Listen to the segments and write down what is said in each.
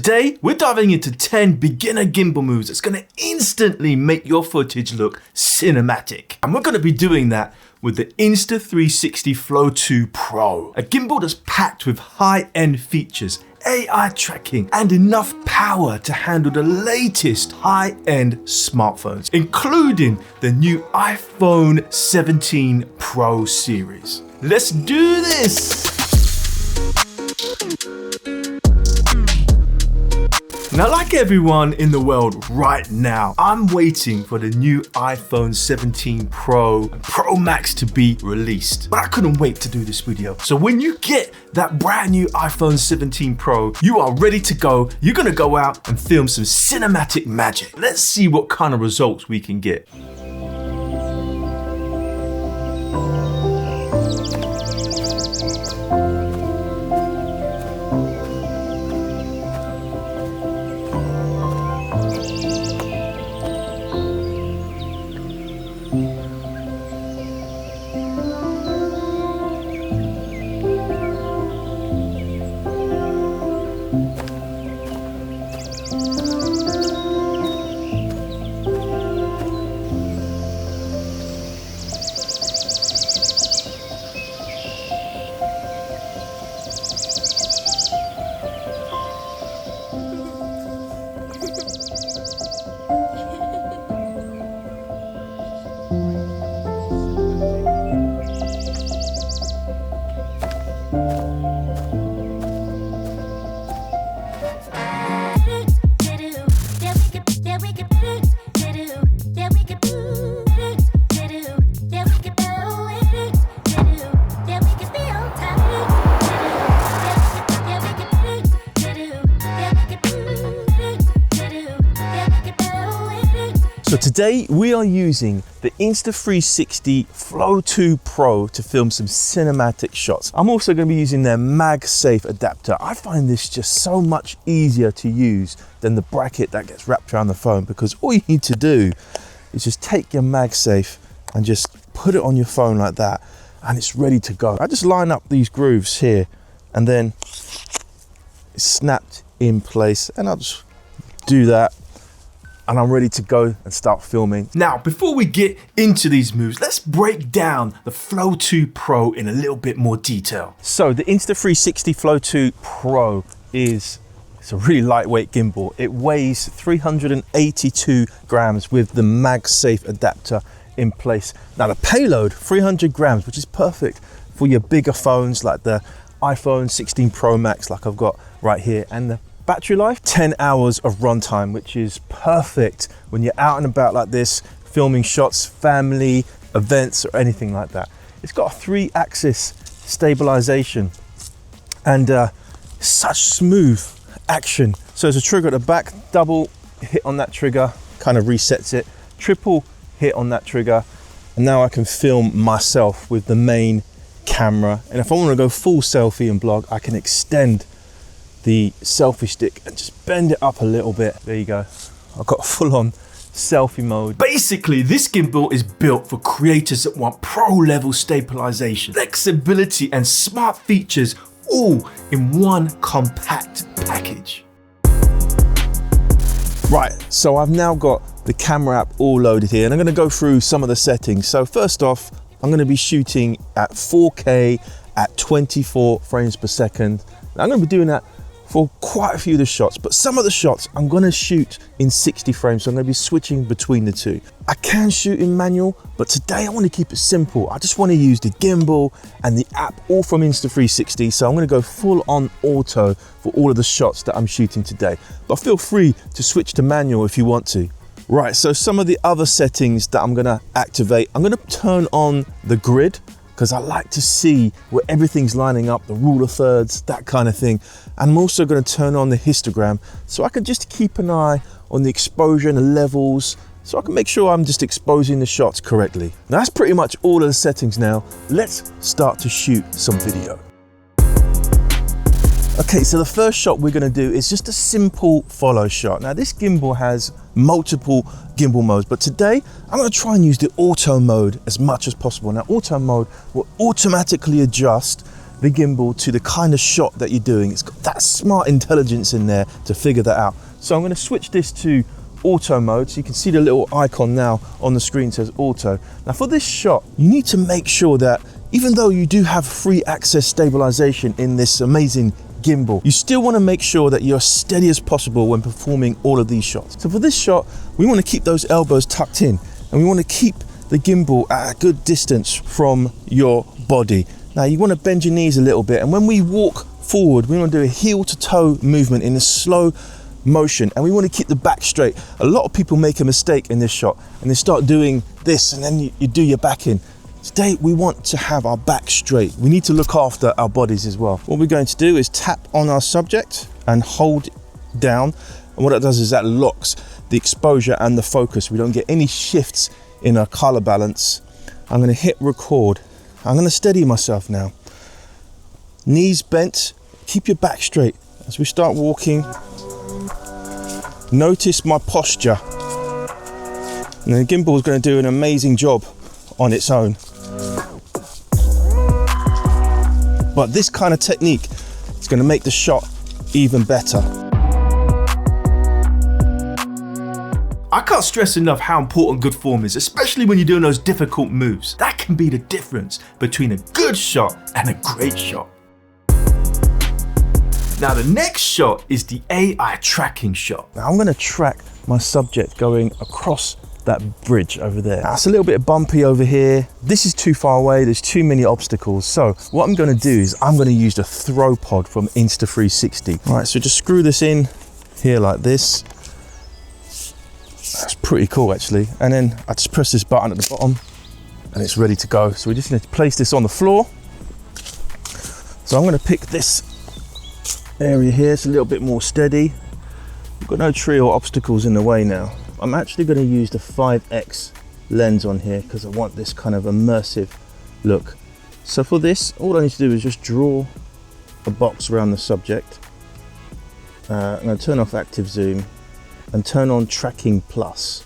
Today, we're diving into 10 beginner gimbal moves that's gonna instantly make your footage look cinematic. And we're gonna be doing that with the Insta360 Flow 2 Pro, a gimbal that's packed with high-end features, AI tracking, and enough power to handle the latest high-end smartphones, including the new iPhone 17 Pro series. Let's do this! Now, like everyone in the world right now, I'm waiting for the new iPhone 17 Pro and Pro Max to be released. But I couldn't wait to do this video. So when you get that brand new iPhone 17 Pro, you are ready to go. You're gonna go out and film some cinematic magic. Let's see what kind of results we can get. So today we are using the Insta360 Flow 2 Pro to film some cinematic shots. I'm also going to be using their MagSafe adapter. I find this just so much easier to use than the bracket that gets wrapped around the phone, because all you need to do is just take your MagSafe and just put it on your phone like that and it's ready to go. I just line up these grooves here and then it's snapped in place, and I'll just do that. And I'm ready to go and start filming. Now, before we get into these moves, let's break down the Flow 2 Pro in a little bit more detail. So the Insta360 Flow 2 Pro it's a really lightweight gimbal. It weighs 382 grams with the MagSafe adapter in place. Now the payload, 300 grams, which is perfect for your bigger phones like the iPhone 16 Pro Max like I've got right here, and the battery life, 10 hours of runtime, which is perfect when you're out and about like this, filming shots, family, events, or anything like that. It's got a 3-axis stabilization and such smooth action. So there's a trigger at the back, double hit on that trigger, kind of resets it, triple hit on that trigger, and now I can film myself with the main camera. And if I want to go full selfie and blog, I can extend the selfie stick and just bend it up a little bit. There you go. I've got full-on selfie mode. Basically, this gimbal is built for creators that want pro-level stabilization, flexibility, and smart features all in one compact package. Right, so I've now got the camera app all loaded here, and I'm going to go through some of the settings. So first off, I'm going to be shooting at 4K at 24 frames per second. Now, I'm going to be doing that for quite a few of the shots, but some of the shots I'm gonna shoot in 60 frames, so I'm gonna be switching between the two. I can shoot in manual, but today I want to keep it simple. I just want to use the gimbal and the app all from Insta360, so I'm gonna go full on auto for all of the shots that I'm shooting today. But feel free to switch to manual if you want to. Right, so some of the other settings that I'm gonna activate, I'm gonna turn on the grid, because I like to see where everything's lining up, the rule of thirds, that kind of thing. And I'm also going to turn on the histogram so I can just keep an eye on the exposure and the levels, so I can make sure I'm just exposing the shots correctly. Now, that's pretty much all of the settings now. Let's start to shoot some video. Okay, so the first shot we're gonna do is just a simple follow shot. Now this gimbal has multiple gimbal modes, but today I'm gonna try and use the auto mode as much as possible. Now auto mode will automatically adjust the gimbal to the kind of shot that you're doing. It's got that smart intelligence in there to figure that out. So I'm going to switch this to auto mode, so you can see the little icon now on the screen says auto. Now for this shot, you need to make sure that even though you do have free access stabilization in this amazing gimbal, you still want to make sure that you're as steady as possible when performing all of these shots. So for this shot, we want to keep those elbows tucked in, and we want to keep the gimbal at a good distance from your body. Now you want to bend your knees a little bit, and when we walk forward, we want to do a heel to toe movement in a slow motion, and we want to keep the back straight. A lot of people make a mistake in this shot and they start doing this, and then you do your back in. Today we want to have our back straight. We need to look after our bodies as well. What we're going to do is tap on our subject and hold down, and what it does is that locks the exposure and the focus. We don't get any shifts in our color balance. I'm going to hit record. I'm going to steady myself now. Knees bent, keep your back straight. As we start walking, notice my posture. And the gimbal is going to do an amazing job on its own. But this kind of technique is going to make the shot even better. I can't stress enough how important good form is, especially when you're doing those difficult moves. That can be the difference between a good shot and a great shot. Now the next shot is the AI tracking shot. Now I'm going to track my subject going across that bridge over there. Now, it's a little bit bumpy over here. This is too far away. There's too many obstacles. So what I'm going to do is I'm going to use the throw pod from Insta360. All right, so just screw this in here like this. That's pretty cool actually. And then I just press this button at the bottom and it's ready to go. So we just need to place this on the floor. So I'm going to pick this area here. It's a little bit more steady. We've got no tree or obstacles in the way now. I'm actually going to use the 5x lens on here because I want this kind of immersive look. So for this, all I need to do is just draw a box around the subject. I'm going to turn off active zoom and turn on tracking plus.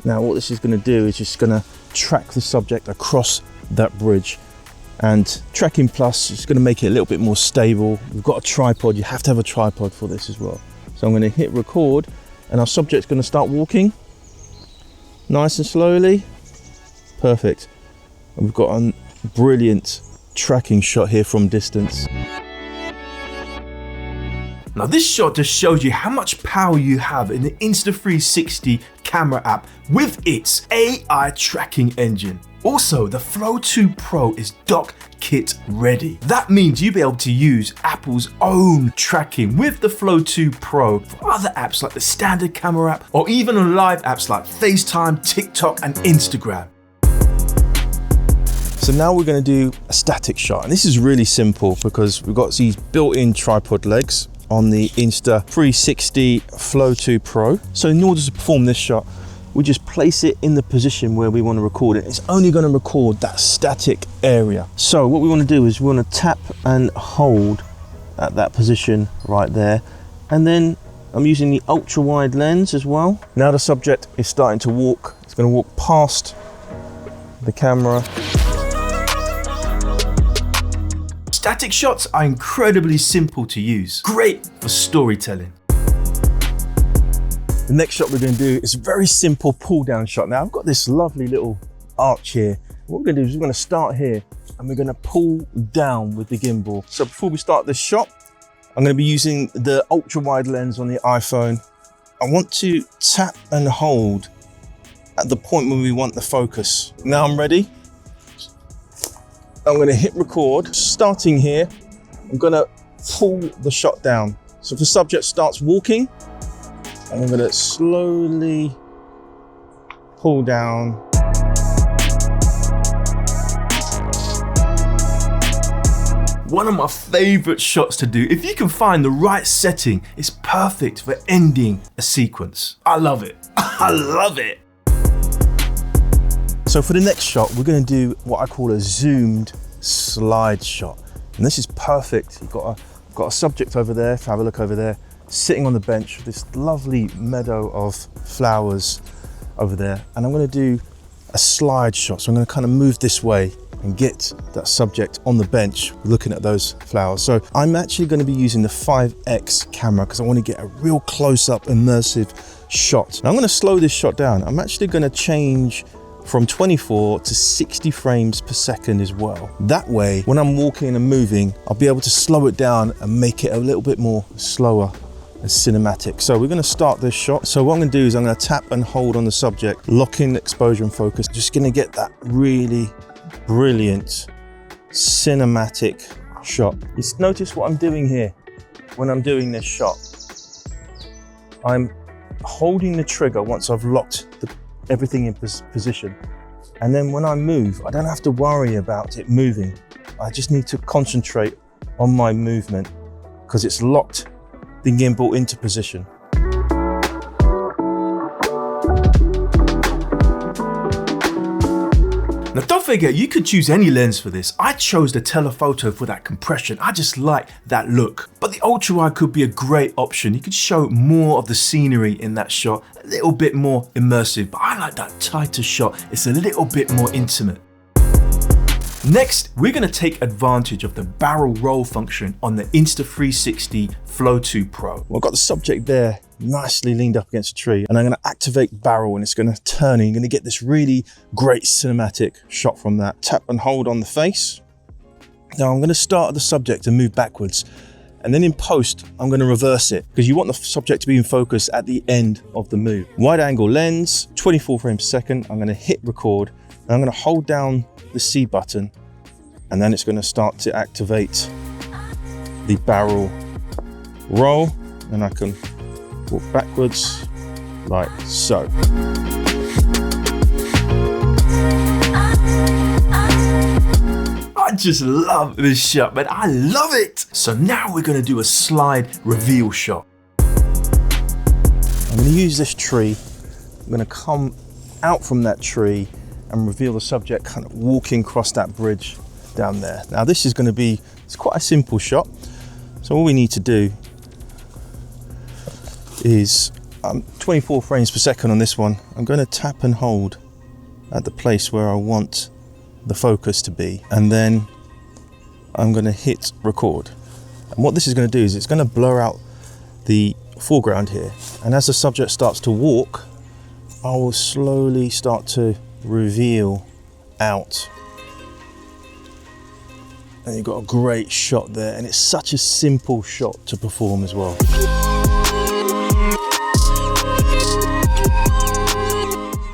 Now what this is going to do is just going to track the subject across that bridge, and tracking plus is going to make it a little bit more stable. We've got a tripod. You have to have a tripod for this as well. So I'm going to hit record and our subject's going to start walking nice and slowly. Perfect. And we've got a brilliant tracking shot here from distance. Now this shot just shows you how much power you have in the Insta360 camera app with its AI tracking engine. Also, the Flow 2 Pro is dock kit ready. That means you'll be able to use Apple's own tracking with the Flow 2 Pro for other apps like the standard camera app, or even on live apps like FaceTime, TikTok and Instagram. So now we're going to do a static shot, and this is really simple because we've got these built-in tripod legs on the Insta360 Flow 2 Pro. So in order to perform this shot, we just place it in the position where we want to record it. It's only going to record that static area. So what we want to do is we want to tap and hold at that position right there. And then I'm using the ultra wide lens as well. Now the subject is starting to walk. It's going to walk past the camera. Static shots are incredibly simple to use. Great for storytelling. The next shot we're going to do is a very simple pull down shot. Now I've got this lovely little arch here. What we're going to do is we're going to start here and we're going to pull down with the gimbal. So before we start this shot, I'm going to be using the ultra wide lens on the iPhone. I want to tap and hold at the point where we want the focus. Now I'm ready. I'm going to hit record. Starting here, I'm going to pull the shot down. So if the subject starts walking, I'm going to slowly pull down. One of my favorite shots to do, if you can find the right setting, it's perfect for ending a sequence. I love it. I love it. So for the next shot, we're going to do what I call a zoomed slide shot. And this is perfect. You've got a subject over there, if you have a look over there, sitting on the bench with this lovely meadow of flowers over there. And I'm going to do a slide shot. So I'm going to kind of move this way and get that subject on the bench looking at those flowers. So I'm actually going to be using the 5x camera because I want to get a real close-up immersive shot. Now I'm going to slow this shot down. I'm actually going to change from 24 to 60 frames per second as well. That way, when I'm walking and moving, I'll be able to slow it down and make it a little bit more slower and cinematic. So we're going to start this shot. So what I'm going to do is I'm going to tap and hold on the subject, lock in exposure and focus. Just going to get that really brilliant cinematic shot. Just notice what I'm doing here when I'm doing this shot. I'm holding the trigger once I've locked everything in position. And then when I move, I don't have to worry about it moving. I just need to concentrate on my movement because it's locked the gimbal into position. Now don't forget, you could choose any lens for this. I chose the telephoto for that compression. I just like that look. But the ultra wide could be a great option. You could show more of the scenery in that shot, a little bit more immersive, but I like that tighter shot. It's a little bit more intimate. Next, we're going to take advantage of the barrel roll function on the Insta360 Flow 2 Pro. Well, I've got the subject there nicely leaned up against a tree, and I'm going to activate barrel, and it's going to turn, and you're going to get this really great cinematic shot from that. Tap and hold on the face. Now I'm going to start at the subject and move backwards, and then in post I'm going to reverse it because you want the subject to be in focus at the end of the move. Wide angle lens, 24 frames per second. I'm going to hit record, and I'm going to hold down the C button, and then it's going to start to activate the barrel roll, and I can walk backwards like so. I just love this shot, man. I love it. So now we're going to do a slide reveal shot. I'm going to use this tree. I'm going to come out from that tree and reveal the subject kind of walking across that bridge down there. Now this is going to be, it's quite a simple shot. So all we need to do is 24 frames per second on this one. I'm going to tap and hold at the place where I want the focus to be, and then I'm going to hit record. And what this is going to do is it's going to blur out the foreground here, and as the subject starts to walk, I will slowly start to reveal out, and you've got a great shot there, and it's such a simple shot to perform as well.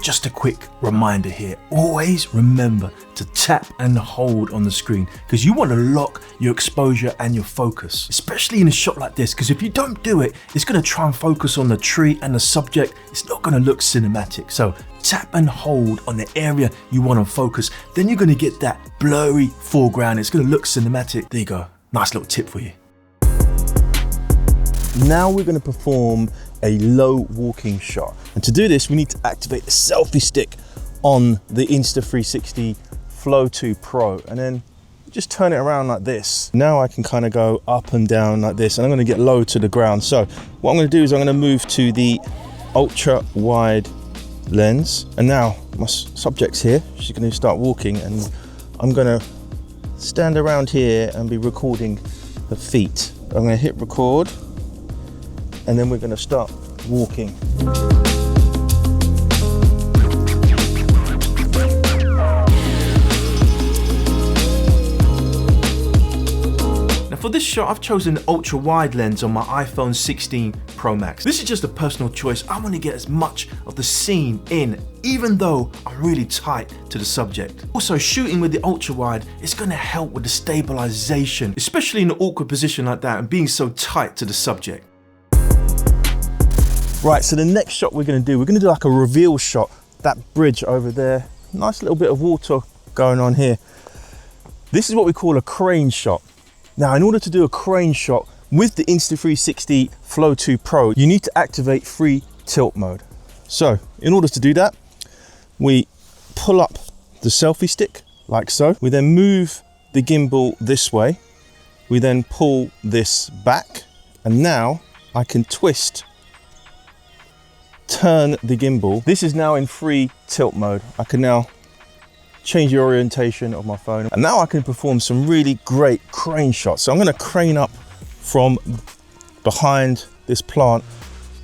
Just a quick reminder here, always remember to tap and hold on the screen because you want to lock your exposure and your focus, especially in a shot like this, because if you don't do it, it's going to try and focus on the tree and the subject. It's not going to look cinematic. So tap and hold on the area you want to focus. Then you're going to get that blurry foreground. It's going to look cinematic. There you go. Nice little tip for you. Now we're going to perform a low walking shot. And to do this, we need to activate the selfie stick on the Insta360 Flow 2 Pro, and then just turn it around like this. Now I can kind of go up and down like this, and I'm going to get low to the ground. So what I'm going to do is I'm going to move to the ultra wide lens, and now my subject's here. She's going to start walking, and I'm going to stand around here and be recording her feet. I'm going to hit record, and then we're going to start walking. Now for this shot, I've chosen an ultra wide lens on my iPhone 16 Pro Max. This is just a personal choice. I want to get as much of the scene in, even though I'm really tight to the subject. Also, shooting with the ultra wide is going to help with the stabilization, especially in an awkward position like that and being so tight to the subject. Right, so the next shot we're going to do like a reveal shot. That bridge over there, nice little bit of water going on here. This is what we call a crane shot. Now, in order to do a crane shot with the Insta360 Flow 2 Pro, you need to activate free tilt mode. So in order to do that, we pull up the selfie stick like so. We then move the gimbal this way. We then pull this back, and now I can twist turn the gimbal, this is now in free tilt mode. I can now change the orientation of my phone, and now I can perform some really great crane shots. So I'm going to crane up from behind this plant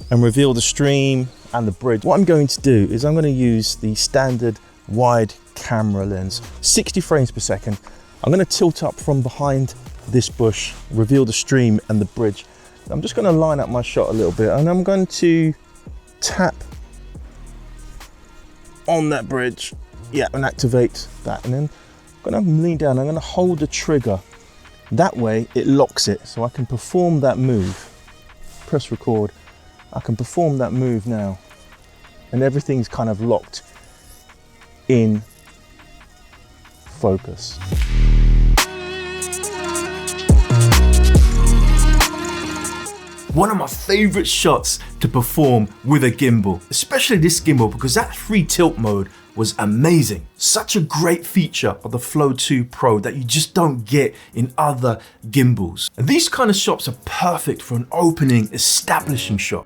and reveal the stream and the bridge. What I'm going to do is I'm going to use the standard wide camera lens, 60 frames per second. I'm going to tilt up from behind this bush, reveal the stream and the bridge. I'm just going to line up my shot a little bit, and I'm going to tap on that bridge, yeah, and activate that. And then I'm going to lean down, I'm going to hold the trigger. That way it locks it, so I can perform that move. Press record, I can perform that move now, and everything's kind of locked in focus. One of my favorite shots to perform with a gimbal, especially this gimbal, because that free tilt mode was amazing. Such a great feature of the Flow 2 Pro that you just don't get in other gimbals. And these kind of shots are perfect for an opening, establishing shot.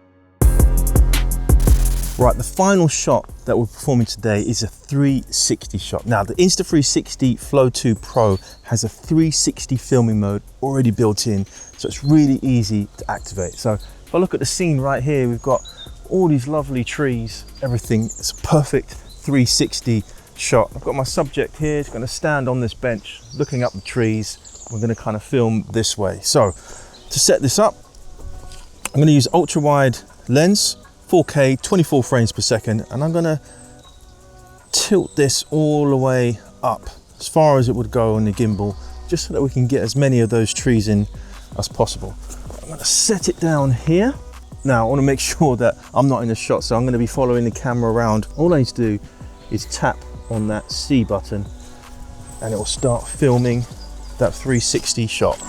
Right, the final shot that we're performing today is a 360 shot. Now, the Insta360 Flow 2 Pro has a 360 filming mode already built in, so it's really easy to activate. So if I look at the scene right here, we've got all these lovely trees, everything. It's a perfect 360 shot. I've got my subject here, it's gonna stand on this bench, looking up the trees. We're gonna kind of film this way. So to set this up, I'm gonna use ultra wide lens, 4K, 24 frames per second, and I'm gonna tilt this all the way up as far as it would go on the gimbal, just so that we can get as many of those trees in as possible. I'm gonna set it down here. Now I wanna make sure that I'm not in the shot, so I'm gonna be following the camera around. All I need to do is tap on that C button and it will start filming that 360 shot.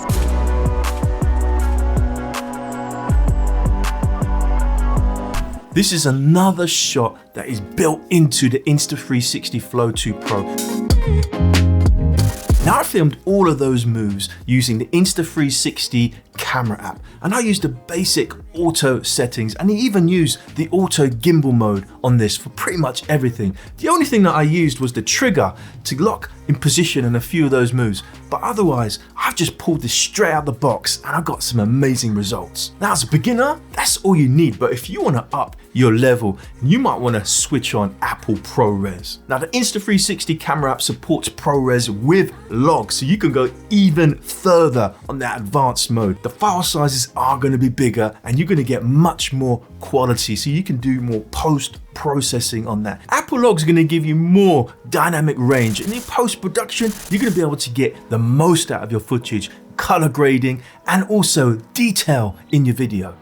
This is another shot that is built into the Insta360 Flow 2 Pro. Now I filmed all of those moves using the Insta360 camera app, and I used the basic auto settings, and I even used the auto gimbal mode on this for pretty much everything. The only thing that I used was the trigger to lock in position in a few of those moves, but otherwise I've just pulled this straight out the box and I got some amazing results. Now as a beginner, that's all you need, but if you want to up your level, you might want to switch on Apple ProRes. Now the Insta360 camera app supports ProRes with logs, so you can go even further on that advanced mode. The file sizes are going to be bigger and you're going to get much more quality, so you can do more post-processing on that. Apple Logs are going to give you more dynamic range, and in post-production you're going to be able to get the most out of your footage, color grading, and also detail in your video.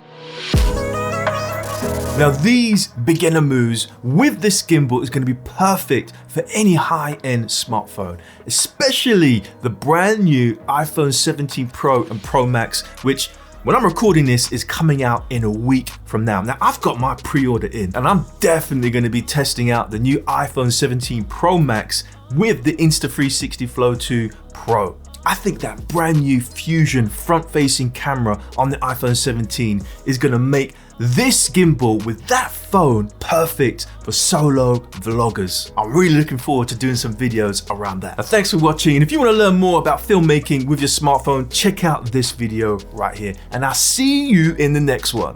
Now these beginner moves with this gimbal is going to be perfect for any high-end smartphone, especially the brand new iPhone 17 Pro and Pro Max, which when I'm recording this is coming out in a week from now. Now I've got my pre-order in, and I'm definitely going to be testing out the new iPhone 17 Pro Max with the Insta360 Flow 2 Pro. I think that brand new Fusion front-facing camera on the iPhone 17 is going to make this gimbal with that phone perfect for solo vloggers. I'm really looking forward to doing some videos around that. Now, thanks for watching, and if you want to learn more about filmmaking with your smartphone, check out this video right here, and I'll see you in the next one.